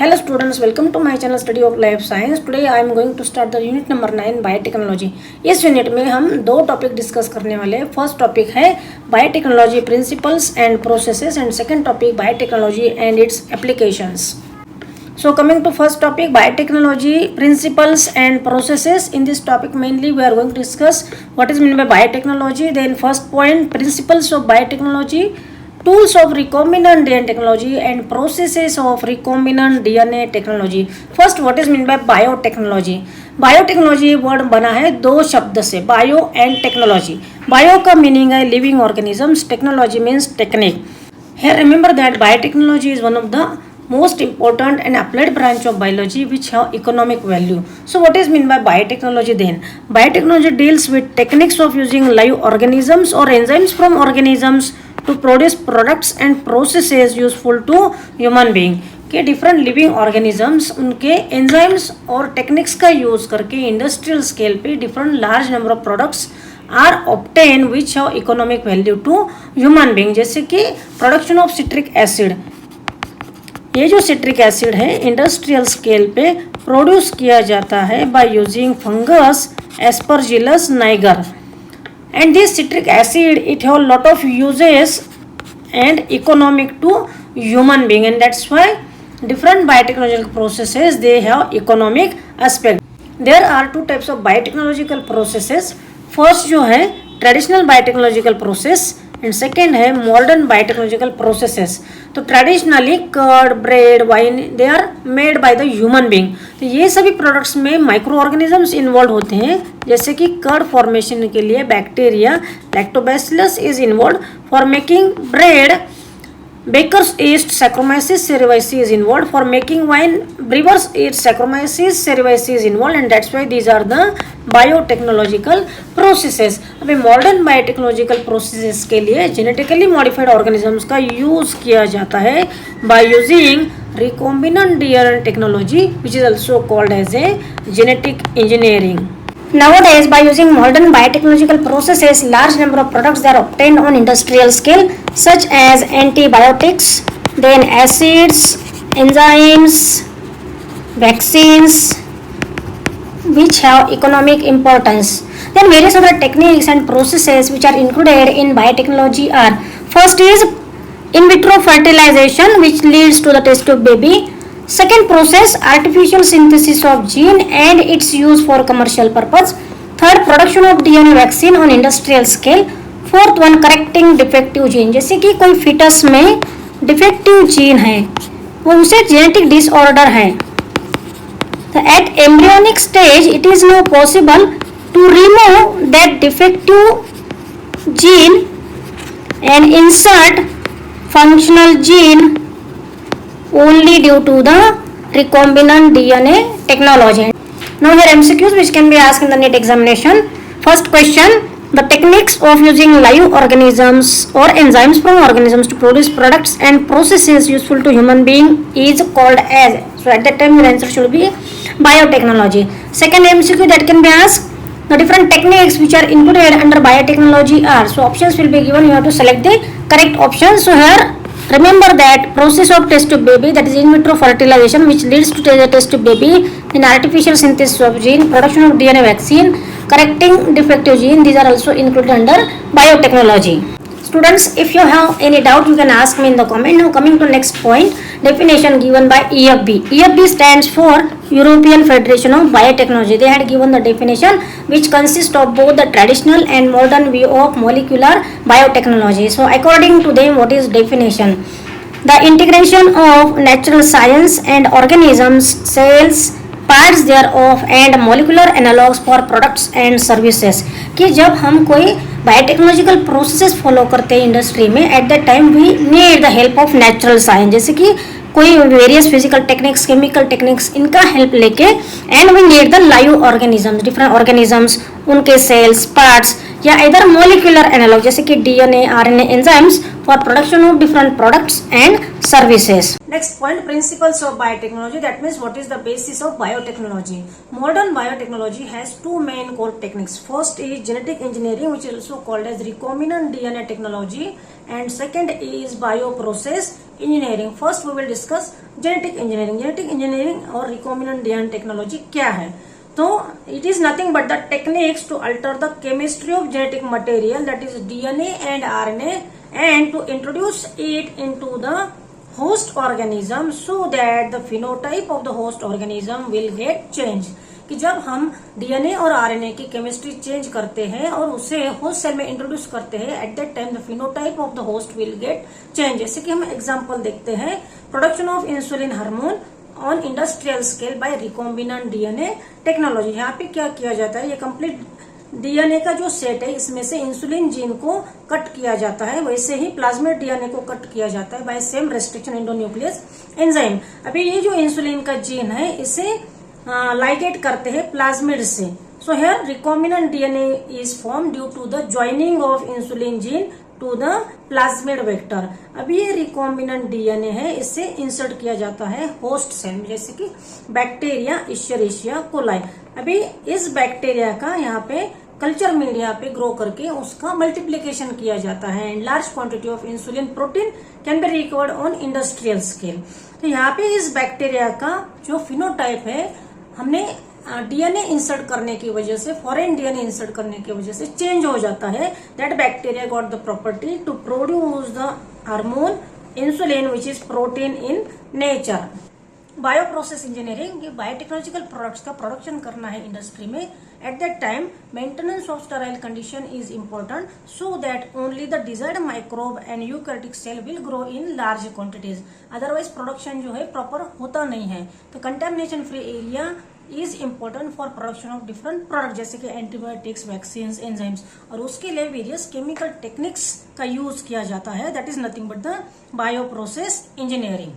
Hello students, welcome to my channel Study of Life Science. Today I am going to start the unit number 9 biotechnology. इस unit में हम दो topic discuss करने वाले हैं। First topic है biotechnology principles and processes and second topic biotechnology and it's applications. So coming to first topic, biotechnology principles and processes. In this topic mainly we are going to discuss what is meant by biotechnology. Then first point, principles of biotechnology, tools of recombinant DNA technology and processes of recombinant DNA technology. First, what is meant by biotechnology? Biotechnology word बना है दो शब्द से, bio and technology. Bio का meaning है living organisms, technology means technique. Here remember that biotechnology is one of the most important and applied branch of biology which have economic value. So what is meant by biotechnology then? Biotechnology deals with techniques of using live organisms or enzymes from organisms to produce products and processes useful to human being. के different living organisms उनके enzymes और techniques का use करके industrial scale पे different large number of products are obtain which have economic value to human being. जैसे कि production of citric acid, ये जो सिट्रिक एसिड है इंडस्ट्रियल स्केल पे प्रोड्यूस किया जाता है by using fungus Aspergillus niger, and this citric acid it have lot of uses and economic to human being, and that's why different biotechnological processes they have economic aspect. There are two types of biotechnological processes. First जो है traditional biotechnological process and second है modern biotechnological processes. तो traditionally curd, bread, wine they are made by the human being. तो ये सभी products में micro organisms involve होते हैं। जैसे कि कर्ड फॉर्मेशन के लिए bacteria lactobacillus is involve, for making bread Baker's yeast Saccharomyces cerevisiae is involved, for making wine brewer's yeast Saccharomyces cerevisiae is involved, and that's why these are the biotechnological processes. अभी modern biotechnological processes के लिए genetically modified organisms का use किया जाता है by using recombinant DNA technology which is also called as a genetic engineering. Nowadays, by using modern biotechnological processes, large number of products are obtained on industrial scale, such as antibiotics, then acids, enzymes, vaccines, which have economic importance. Then various other techniques and processes which are included in biotechnology are: first is in vitro fertilization, which leads to the test tube baby. Second process, artificial synthesis of gene and its use for commercial purpose. Third, production of DNA vaccine on industrial scale. Fourth one, correcting defective gene. जैसे कि कोई foetus में defective gene है, वो उसे genetic disorder है, तो at embryonic stage it is no possible to remove that defective gene and insert functional gene only due to the recombinant DNA technology. Now here MCQs which can be asked in the NET examination. First question, the techniques of using live organisms or enzymes from organisms to produce products and processes useful to human being is called as. So at that time your answer should be biotechnology. Second MCQ that can be asked, the different techniques which are included under biotechnology are. So options will be given, you have to select the correct option. So here remember that process of test tube baby, that is in vitro fertilization which leads to the test tube baby, then artificial synthesis of gene, production of DNA vaccine, correcting defective gene, these are also included under biotechnology. Students, if you have any doubt you can ask me in the comment. Now coming to next point, definition given by EFB. EFB stands for European Federation of Biotechnology. They had given the definition which consists of both the traditional and modern view of molecular biotechnology. So according to them, what is definition? The integration of natural science and organisms, cells, parts thereof and molecular analogues for products and services. कि जब हम कोई biotechnological processes follow करते हैं industry में, at that time we need the help of natural science, जैसे कि कोई various physical techniques, chemical techniques, इनका हेल्प लेके, and we need the live organisms, different organisms, उनके सेल्स, पार्ट्स या इधर मोलिकुलर एनालॉग जैसे कि DNA, RNA, enzymes for production of different products and services. Next point, principles of biotechnology. That means what is the basis of biotechnology. Modern biotechnology has two main core techniques. First is genetic engineering, which is also called as recombinant DNA technology, and second is bioprocess engineering. First we will discuss genetic engineering. Genetic engineering और recombinant DNA technology क्या है? तो it is nothing but the techniques to alter the chemistry of genetic material that is DNA and RNA and to introduce it into the host organism so that the phenotype of the host organism will get changed। कि जब हम DNA और RNA की chemistry change करते हैं और उसे host cell में इंट्रोड्यूस करते हैं, eight that time the phenotype of the host will get change. जैसे कि हम एग्जांपल देखते हैं, production of insulin hormone on industrial scale bye recombinant DNA technology. यहाँ पे क्या किया जाता है, ये कंप्लीट डीएनए का जो सेट है इसमें से इंसुलिन जीन को कट किया जाता है, वैसे ही प्लाज्मिड डीएनए को कट किया जाता है by same restriction endonuclease enzyme. अभी ये जो इंसुलिन का जीन है इसे लाइगेट करते हैं प्लाज्मिड से। So here recombinant DNA is form due to the joining of insulin gene to the plasmid vector. अभी ये रिकॉम्बिनेंट डीएनए है, इससे इंसर्ट किया जाता है होस्ट सेल में, जैसे कि बैक्टीरिया इश्चरिशिया कोलाई। अभी इस बैक्टीरिया का यहाँ पे कल्चर मीडिया पे ग्रो करके उसका मल्टीप्लीकेशन किया जाता है and large quantity of insulin protein can be recovered on industrial scale. तो यहाँ पे इस बैक्टीरिया का जो फिनोटाइप है हमने डीएनए इंसर्ट करने की वजह से, फॉरेन डीएनए इंसर्ट करने की वजह से चेंज हो जाता है। That bacteria got the property to produce the hormone insulin which is protein in nature. Bioprocess engineering, ये बायोटेक्नोलॉजिकल प्रोडक्ट्स का प्रोडक्शन करना है इंडस्ट्री में। At that time maintenance of sterile condition is important so that only the desired microbe and eukaryotic cell will grow in large quantities. Otherwise production जो है proper होता नहीं है। तो contamination free area is important for production of different product, जैसे कि antibiotics, vaccine, enzymes, और उसके लिए वेरियस केमिकल टेक्निक्स का यूज किया जाता है। That is nothing but the bio process engineering.